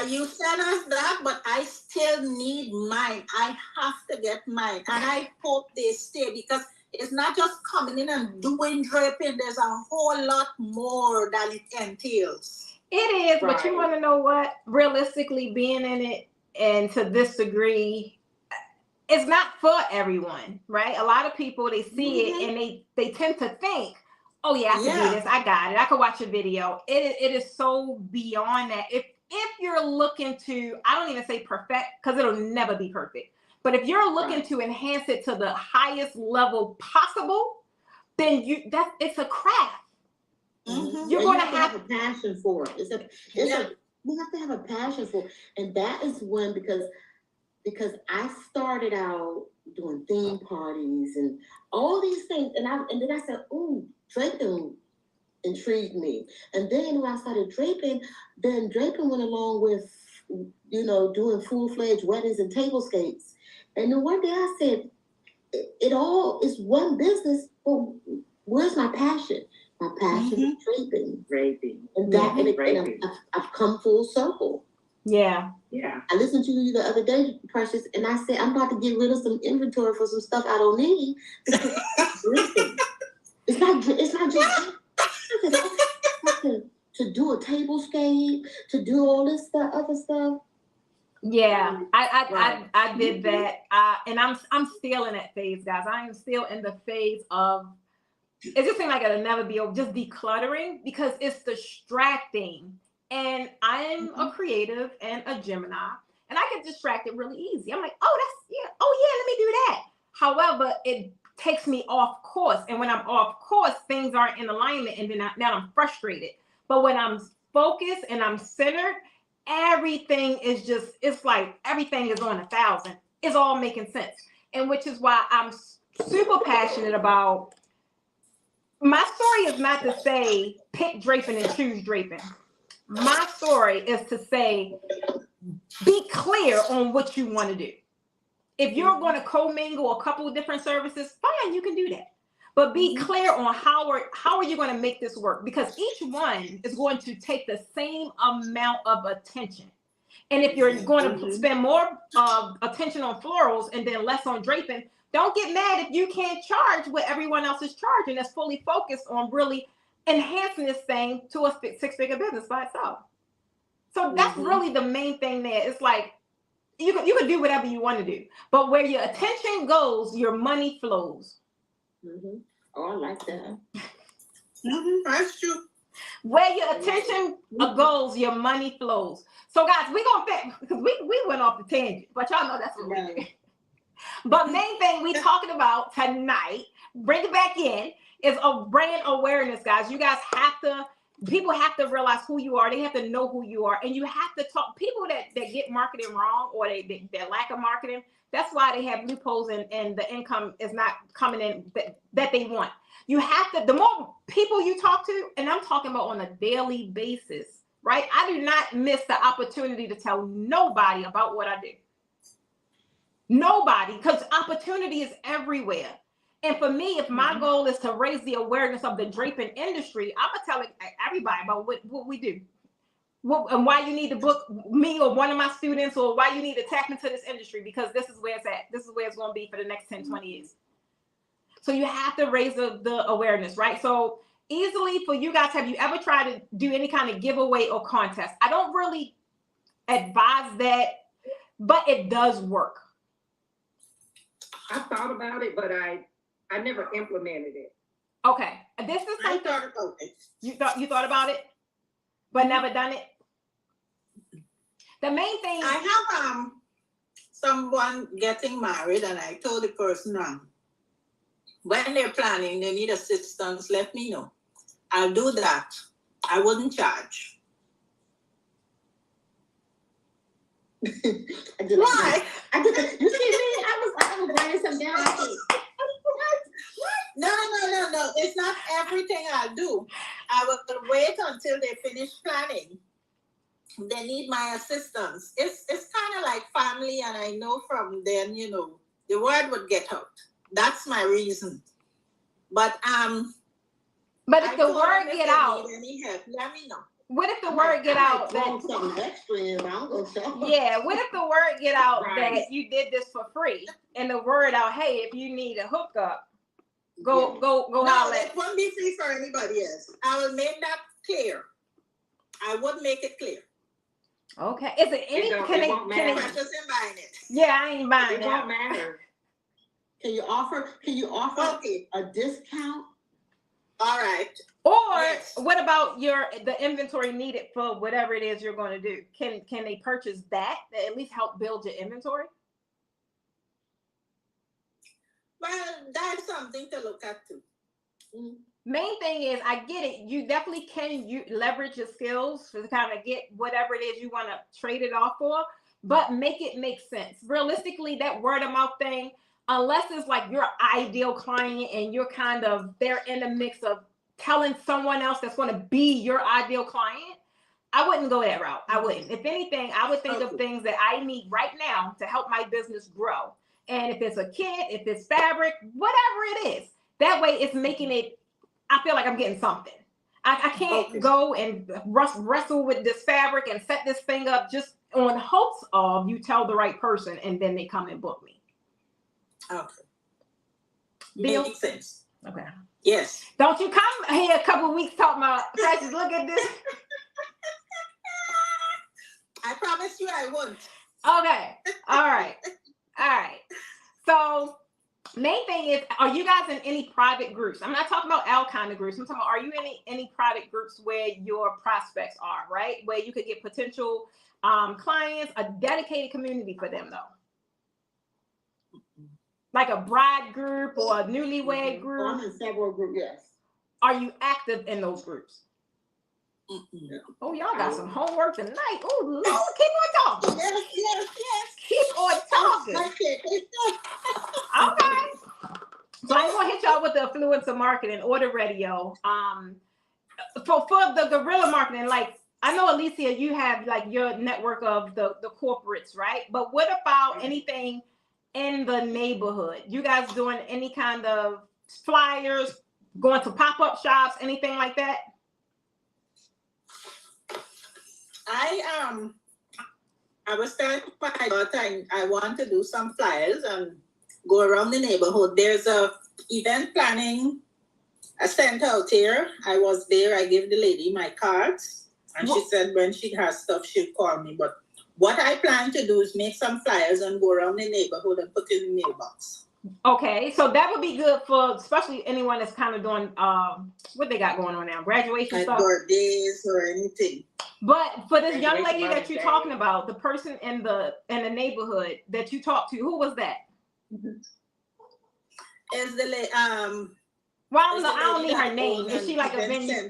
Speaker 1: You said us that, but I still need mine. I have to get mine. And I hope they stay because it's not just coming in and doing draping. There's a whole lot more that it entails.
Speaker 3: It is, right. But you want to know what? Realistically, being in it and to this degree, it's not for everyone, right? A lot of people, they see it and they tend to think, oh yeah, I can do this. I got it. I can watch a video. It is so beyond that. If you're looking to, I don't even say perfect because it'll never be perfect. But if you're looking to enhance it to the highest level possible, then it's a craft.
Speaker 2: Mm-hmm.
Speaker 3: You're going to have
Speaker 2: a passion for it. You have to have a passion for it. And that is when, because I started out doing theme parties and all these things. And then I said, ooh, draping intrigued me. And then when I started draping, then draping went along with, doing full-fledged weddings and tablescapes. And then one day I said, it all is one business, but where's my passion? My passion is draping.
Speaker 4: Draping.
Speaker 2: And I've come full circle.
Speaker 3: Yeah.
Speaker 2: I listened to you the other day, Precious, and I said, I'm about to get rid of some inventory for some stuff I don't need. It's not just to do a tablescape, to do all this other stuff.
Speaker 3: Yeah, I did that, and I'm still in that phase, guys. I am still in the phase of. It just seems like it'll never be over. Just decluttering because it's distracting, and I'm a creative and a Gemini, and I get distracted really easy. I'm like, let me do that. However, it takes me off course, and when I'm off course, things aren't in alignment, and then now I'm frustrated. But when I'm focused and I'm centered, everything is it's like everything is on 1,000. It's all making sense. And which is why I'm super passionate about, my story is not to say pick draping and choose draping. My story is to say, be clear on what you want to do. If you're going to commingle a couple of different services, fine, you can do that. But be clear on how are you going to make this work? Because each one is going to take the same amount of attention. And if you're going to spend more attention on florals and then less on draping, don't get mad if you can't charge what everyone else is charging that's fully focused on really enhancing this thing to a six-figure business by itself. So that's really the main thing there. It's like, you can do whatever you want to do. But where your attention goes, your money flows.
Speaker 2: Mm-hmm. Oh, I like that.
Speaker 1: That's true.
Speaker 3: Where your attention goes, your money flows. So, guys, we're going to, because we went off the tangent, but y'all know that's what we do. But main thing we talking about tonight, bring it back in, is a brand awareness, guys. You guys people have to realize who you are. They have to know who you are. And you have to talk, people that get marketing wrong or their lack of marketing, that's why they have loopholes and the income is not coming in that they want. You have to, the more people you talk to, and I'm talking about on a daily basis, right? I do not miss the opportunity to tell nobody about what I do. Nobody, because opportunity is everywhere. And for me, if my goal is to raise the awareness of the draping industry, I'm going to tell everybody about what we do. and why you need to book me or one of my students, or why you need to tap into this industry, because this is where it's at. This is where it's going to be for the next 10, 20 years. So you have to raise the awareness, right? So easily for you guys, have you ever tried to do any kind of giveaway or contest? I don't really advise that, but it does work.
Speaker 4: I thought about it, but I never implemented it.
Speaker 3: Okay, this is
Speaker 1: I
Speaker 3: something
Speaker 1: thought about it.
Speaker 3: you thought about it, but never done it. The main thing,
Speaker 1: I have someone getting married, and I told the person when they're planning, they need assistance, let me know. I'll do that. I wouldn't charge. Why?
Speaker 2: You see me? I was writing something down. I said,
Speaker 1: No. It's not everything I'll do. I will wait until they finish planning. They need my assistance. It's kind of like family, and I know from then, the word would get out. That's my reason. But
Speaker 3: if the word get out,
Speaker 1: any help, let me know.
Speaker 3: what if the word get out
Speaker 2: throw
Speaker 3: that
Speaker 2: something extra in, but I'm gonna show.
Speaker 3: yeah, what if the word get out
Speaker 4: Right.
Speaker 3: that you did this for free, and the word out, hey, if you need a hookup, go
Speaker 1: No,
Speaker 3: holler.
Speaker 1: it won't be free for anybody else. I will make that clear. I would make it clear.
Speaker 3: Okay, is it any?
Speaker 4: It don't-
Speaker 3: Can
Speaker 4: it
Speaker 3: they?
Speaker 4: won't
Speaker 3: Can they?
Speaker 1: Precious in buying it.
Speaker 3: Yeah, I ain't buying
Speaker 4: It won't
Speaker 3: that.
Speaker 4: matter.
Speaker 2: Can you offer
Speaker 1: Okay.
Speaker 2: a discount?
Speaker 1: All right.
Speaker 3: Or
Speaker 1: Yes.
Speaker 3: what about the inventory needed for whatever it is you're going to do? Can they purchase that at least help build your inventory?
Speaker 1: Well, that's something to look at too.
Speaker 3: Main thing is, I get it. You definitely can leverage your skills to kind of get whatever it is you want to trade it off for, but make it make sense. Realistically, that word of mouth thing, unless it's like your ideal client and you're they're in the mix of telling someone else that's going to be your ideal client, I wouldn't go that route. I wouldn't. If anything, I would think of things that I need right now to help my business grow. And if it's a kit, if it's fabric, whatever it is, that way it's making it, I feel like I'm getting something. I can't go and wrestle with this fabric and set this thing up just on hopes of you tell the right person and then they come and book me.
Speaker 1: Okay.
Speaker 3: Deal?
Speaker 1: Makes sense.
Speaker 3: Okay.
Speaker 1: Yes.
Speaker 3: Don't you come here a couple of weeks talking about, Precious, look at this.
Speaker 1: I promise you I won't.
Speaker 3: Okay. All right. So main thing is, are you guys in any private groups? I'm not talking about all kind of groups. I'm talking about, are you in any private groups where your prospects are, right? Where you could get potential clients, a dedicated community for them though. Like a bride group or a newlywed group.
Speaker 2: I'm in several groups, yes.
Speaker 3: Are you active in those groups? Oh, y'all got some homework tonight. Oh, Lord, keep on talking.
Speaker 1: Yes.
Speaker 3: Keep on talking. Okay. So I'm gonna hit y'all with the influencer marketing, order radio. For the guerrilla marketing, like I know Alicia, you have like your network of the corporates, right? But what about anything in the neighborhood? You guys doing any kind of flyers, going to pop-up shops, anything like that?
Speaker 1: I was telling my daughter I want to do some flyers and go around the neighborhood. There's a event planning center out here. I was there. I gave the lady my cards, and she said when she has stuff, she'll call me. But what I plan to do is make some flyers and go around the neighborhood and put in the mailbox.
Speaker 3: Okay, so that would be good for especially anyone that's kind of doing what they got going on now, graduation
Speaker 1: Like
Speaker 3: stuff,
Speaker 1: birthdays or anything.
Speaker 3: But for this young
Speaker 4: Graduation,
Speaker 3: lady that you're
Speaker 4: Mother's
Speaker 3: talking
Speaker 4: Day.
Speaker 3: about, the person in the neighborhood that you talked to, who was that?
Speaker 1: Is the
Speaker 3: Well, I don't need her name. Is she like a venue?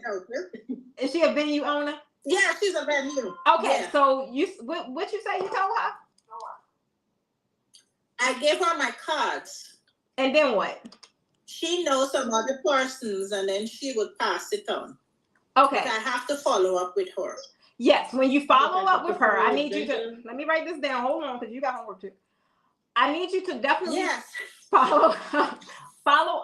Speaker 3: Is she a venue owner?
Speaker 1: Yeah, she's a venue.
Speaker 3: Okay,
Speaker 1: Yeah.
Speaker 3: so what you say you told her?
Speaker 1: I gave her my cards.
Speaker 3: And then what?
Speaker 1: She knows some other persons, and then she would pass it on.
Speaker 3: Okay.
Speaker 1: But I have to follow up with her.
Speaker 3: Yes, when you follow up with her, I
Speaker 2: Okay,
Speaker 3: need you to let me write this down. Hold on, because you got homework too. I need you to definitely
Speaker 1: Yes.
Speaker 3: follow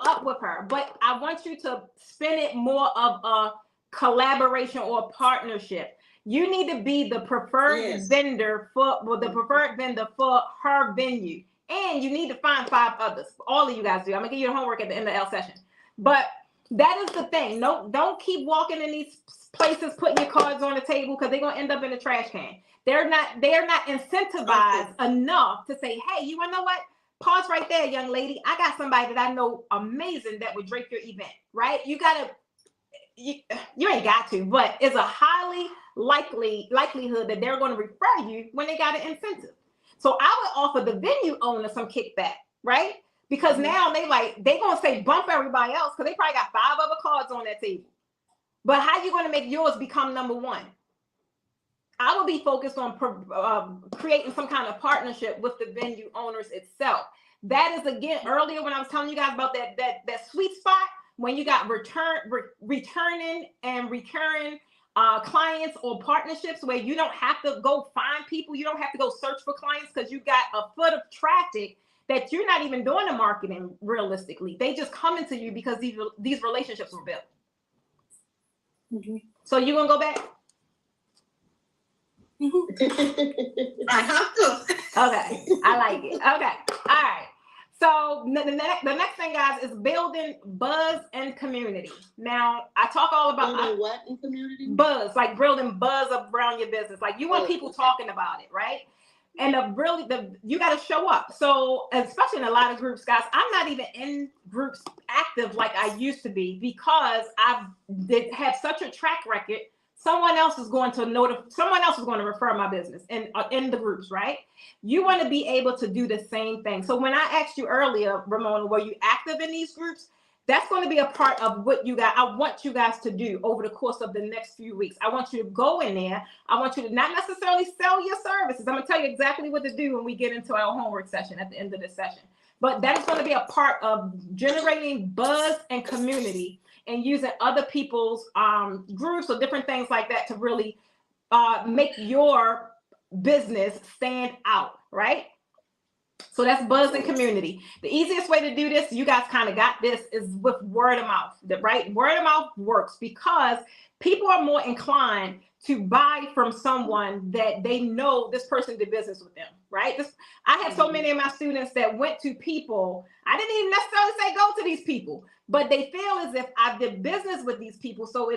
Speaker 3: up with her, but I want you to spin it more of a collaboration or a partnership. You need to be the preferred vendor for her venue. And you need to find 5 others. All of you guys do. I'm gonna give you the homework at the end of L session. But that is the thing. No, don't keep walking in these places, putting your cards on the table, because they're gonna end up in the trash can. They're not incentivized enough to say, hey, you wanna know what? Pause right there, young lady. I got somebody that I know amazing that would drape your event, right? You ain't got to, but it's a highly likelihood that they're going to refer you when they got an incentive. So I would offer the venue owner some kickback, right? Because now they going to say bump everybody else, because they probably got 5 other cards on that table. But how you going to make yours become number one? I would be focused on creating some kind of partnership with the venue owners itself. That is, again, earlier when I was telling you guys about that sweet spot, when you got returning and recurring clients or partnerships where you don't have to go find people, you don't have to go search for clients, because you got a foot of traffic that you're not even doing the marketing realistically. They just coming to you because these relationships were built. Mm-hmm. So you gonna go back?
Speaker 1: I have to.
Speaker 3: Okay, I like it. Okay, all right. So the next thing, guys, is building buzz and community. Now, I talk all about
Speaker 2: building what in community?
Speaker 3: Buzz, like building buzz around your business. Like you want people talking about it, right? And you got to show up. So especially in a lot of groups, guys, I'm not even in groups active like I used to be, because I've have such a track record. Someone else is going to refer my business in the groups, right? You want to be able to do the same thing. So when I asked you earlier, Ramona, were you active in these groups? That's going to be a part of what I want you guys to do over the course of the next few weeks. I want you to go in there. I want you to not necessarily sell your services. I'm going to tell you exactly what to do when we get into our homework session at the end of this session. But that is going to be a part of generating buzz and community, and using other people's groups or different things like that to really make your business stand out, right? So that's buzz and community. The easiest way to do this, you guys kind of got this, is with word of mouth, right? Word of mouth works because people are more inclined to buy from someone that they know this person did business with them, right? I had so many of my students that went to people, I didn't even necessarily say go to these people, but they feel as if I did business with these people, so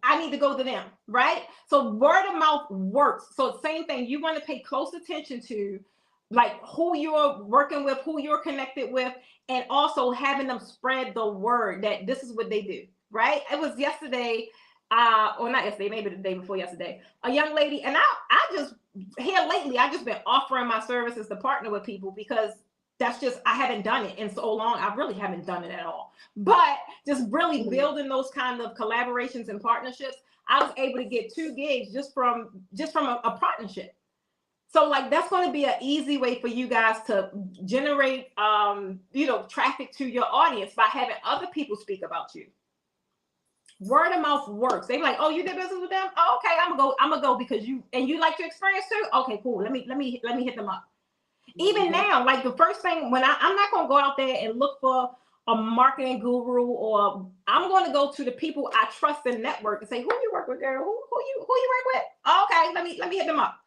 Speaker 3: I need to go to them, right? So word of mouth works. So same thing, you want to pay close attention to like who you're working with, who you're connected with, and also having them spread the word that this is what they do, right? It was yesterday, or not yesterday, maybe the day before yesterday, a young lady, and I just, here lately, I've just been offering my services to partner with people, because that's just, I haven't done it in so long. I really haven't done it at all. But just really building those kind of collaborations and partnerships, I was able to get 2 gigs just from a partnership. So like, that's going to be an easy way for you guys to generate, traffic to your audience by having other people speak about you. Word of mouth works. They're like, oh, you did business with them? Oh, okay, I'm gonna go because you like your experience too. Okay, cool. Let me hit them up. Even now, like the first thing, when I'm not going to go out there and look for a marketing guru, or I'm going to go to the people I trust and network and say, who you work with, girl? Who you work with? Oh, okay, let me hit them up.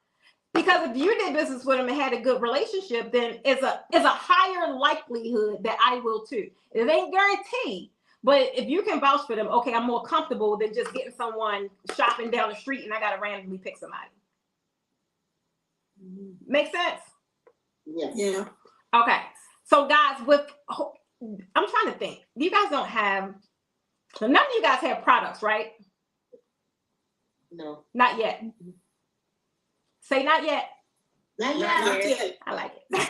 Speaker 3: Because if you did business with them and had a good relationship, then it's a higher likelihood that I will too. It ain't guaranteed, but if you can vouch for them, okay, I'm more comfortable than just getting someone shopping down the street and I got to randomly pick somebody. Make sense?
Speaker 2: Yeah.
Speaker 3: Okay. So guys, I'm trying to think. You guys don't have, none of you guys have products, right?
Speaker 2: No.
Speaker 3: Not yet. Say not yet.
Speaker 2: Not yet.
Speaker 3: I like it.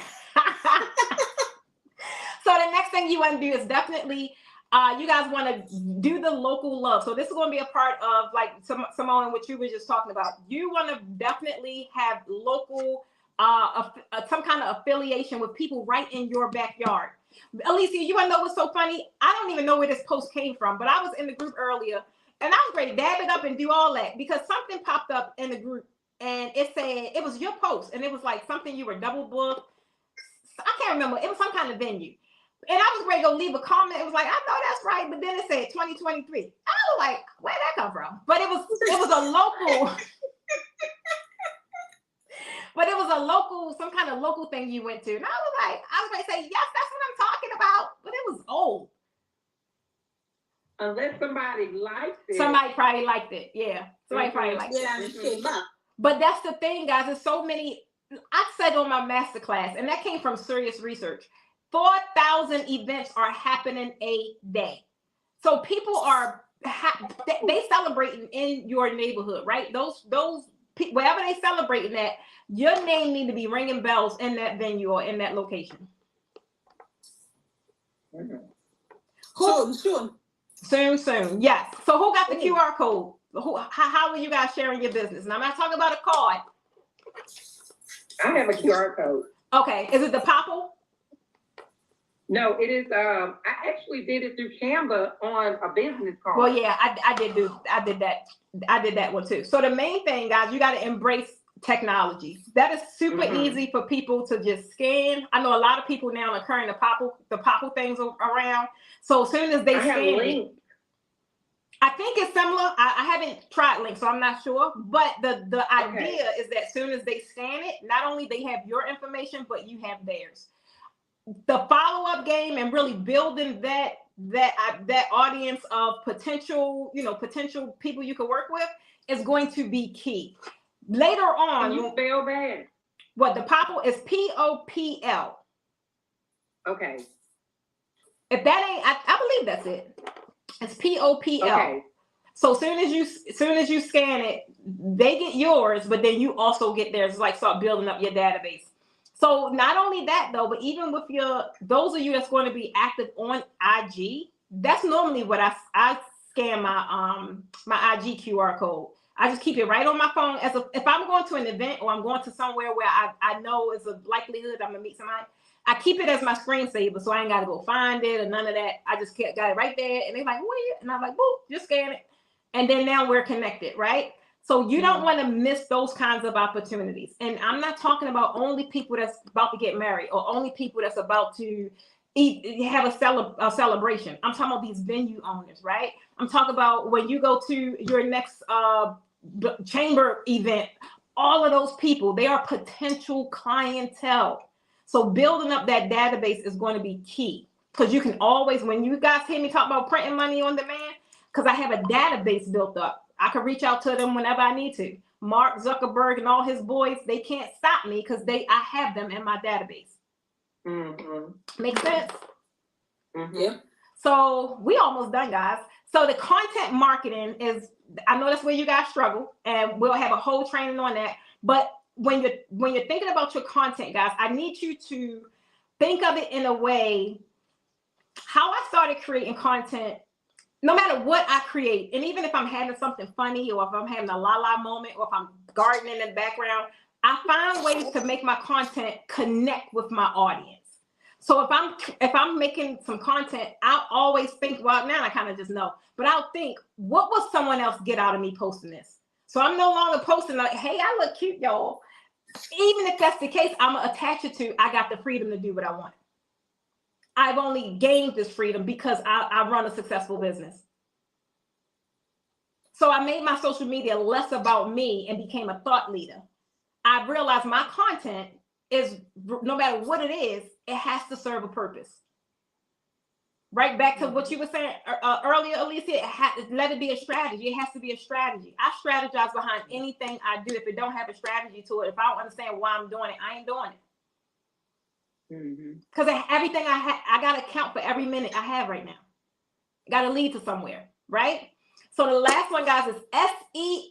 Speaker 3: So the next thing you want to do is definitely, you guys want to do the local love. So this is going to be a part of like Simone, what you were just talking about. You want to definitely have local, some kind of affiliation with people right in your backyard. Alicia, you want to know what's so funny? I don't even know where this post came from, but I was in the group earlier and I was ready to dab it up and do all that because something popped up in the group and it said, it was your post and it was like something you were double booked. I can't remember. It was some kind of venue. And I was ready to go leave a comment. It was like, I know that's right. But then it said 2023. I was like, where'd that come from? But it was a local, but it was a local, some kind of local thing you went to. And I was going to say, yes, that's what I'm talking about. But it was old.
Speaker 4: Unless somebody liked it.
Speaker 3: Somebody probably liked it. Yeah. Somebody probably liked it.
Speaker 1: Yeah, and it came back.
Speaker 3: But that's the thing, guys. There's so many. I said on my masterclass, and that came from serious research. 4,000 events are happening a day. So people are they celebrating in your neighborhood, right? Those wherever they celebrating at, your name need to be ringing bells in that venue or in that location. Soon. Yes. So who got the QR code? How are you guys sharing your business? And I'm not talking about a card.
Speaker 4: I have a QR code. Okay.
Speaker 3: Is it the Popple?
Speaker 4: No, it is. I actually did it through Canva on a business card.
Speaker 3: Well, yeah, I did that one too. So the main thing, guys, you got to embrace technology. That is super easy for people to just scan. I know a lot of people now are carrying the Popple things around. So as soon as they scan it, I think it's similar. I haven't tried Link, so I'm not sure. But the idea is that as soon as they scan it, not only they have your information, but you have theirs. The follow-up game and really building that audience of potential people you can work with is going to be key. Later on,
Speaker 4: you spell that?
Speaker 3: What the Popple is POPL.
Speaker 4: Okay.
Speaker 3: If that ain't, I believe that's it. It's POPL. Okay. So as soon as you scan it, they get yours, but then you also get theirs. It's like start building up your database. So not only that though, but even with those of you that's going to be active on IG, that's normally what I scan my IG QR code. I just keep it right on my phone if I'm going to an event or I'm going to somewhere where I know it's a likelihood I'm gonna meet somebody. I keep it as my screensaver, so I ain't gotta go find it or none of that. I just got it right there, and they're like, "What?" And I'm like, "Boop, just scan it," and then now we're connected, right? So you don't want to miss those kinds of opportunities. And I'm not talking about only people that's about to get married or only people that's about to have a celebration. I'm talking about these venue owners, right? I'm talking about when you go to your next chamber event, all of those people, they are potential clientele. So building up that database is going to be key, because you can always, when you guys hear me talk about printing money on demand, because I have a database built up. I can reach out to them whenever I need to. Mark Zuckerberg and all his boys, they can't stop me because I have them in my database. Make sense?
Speaker 1: Yeah.
Speaker 3: So we almost done, guys. So the content marketing is, I know that's where you guys struggle, and we'll have a whole training on that. But when you're thinking about your content, guys, I need you to think of it in a way, how I started creating content. No matter what I create, and even if I'm having something funny or if I'm having a la-la moment or if I'm gardening in the background, I find ways to make my content connect with my audience. So if I'm making some content, I'll always think, well, now I kind of just know, but I'll think, what will someone else get out of me posting this? So I'm no longer posting like, hey, I look cute, y'all. Even if that's the case, I'm going to attach it to, I got the freedom to do what I want. I've only gained this freedom because I run a successful business. So I made my social media less about me and became a thought leader. I realized my content is, no matter what it is, it has to serve a purpose. Right back to what you were saying earlier, Alicia, let it be a strategy. It has to be a strategy. I strategize behind anything I do. If it don't have a strategy to it, if I don't understand why I'm doing it, I ain't doing it. Because everything I got to count for every minute I have right now. I got to lead to somewhere, right? So the last one, guys, is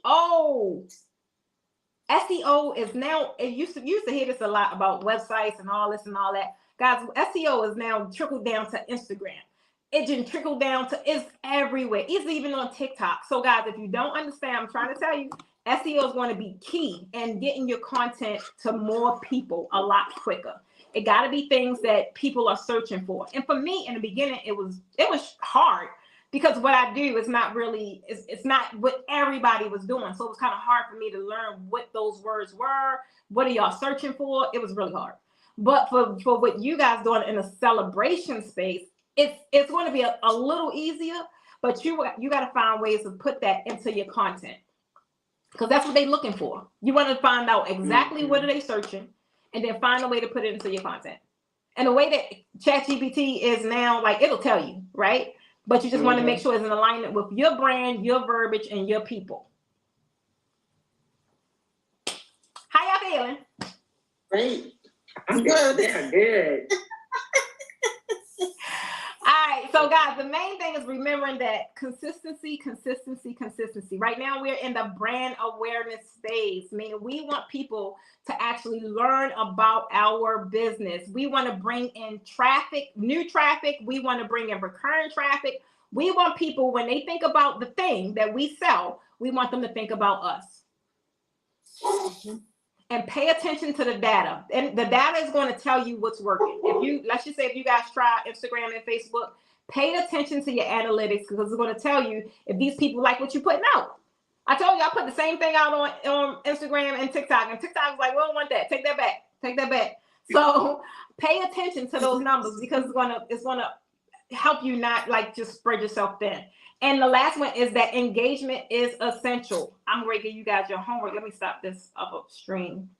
Speaker 3: SEO. SEO is now, it used to hear this a lot about websites and all this and all that. Guys, SEO is now trickled down to Instagram. It didn't trickle down to, it's everywhere. It's even on TikTok. So guys, if you don't understand, I'm trying to tell you, SEO is going to be key in getting your content to more people a lot quicker. It got to be things that people are searching for. And for me, in the beginning, it was hard, because what I do is not really, it's not what everybody was doing. So it was kind of hard for me to learn what those words were. What are y'all searching for? It was really hard. But for what you guys doing in a celebration space, it's going to be a little easier. but you got to find ways to put that into your content, because that's what they're looking for. You want to find out exactly what are they searching, and then find a way to put it into your content. And the way that ChatGPT is now, like, it'll tell you, right? But you just want to make sure it's in alignment with your brand, your verbiage, and your people. How y'all feeling?
Speaker 2: Great.
Speaker 4: I'm good. Yeah, good.
Speaker 3: All right, so guys, the main thing is remembering that consistency. Right now, we're in the brand awareness phase, meaning we want people to actually learn about our business. We want to bring in traffic, new traffic. We want to bring in recurring traffic. We want people, when they think about the thing that we sell, we want them to think about us. And pay attention to the data. And the data is going to tell you what's working. Let's just say if you guys try Instagram and Facebook, pay attention to your analytics, because it's going to tell you if these people like what you're putting out. I told you I put the same thing out on Instagram and TikTok, and TikTok's like, we don't want that. Take that back. So pay attention to those numbers, because it's gonna help you not like just spread yourself thin. And the last one is that engagement is essential. I'm ready to give you guys your homework. Let me stop this upstream.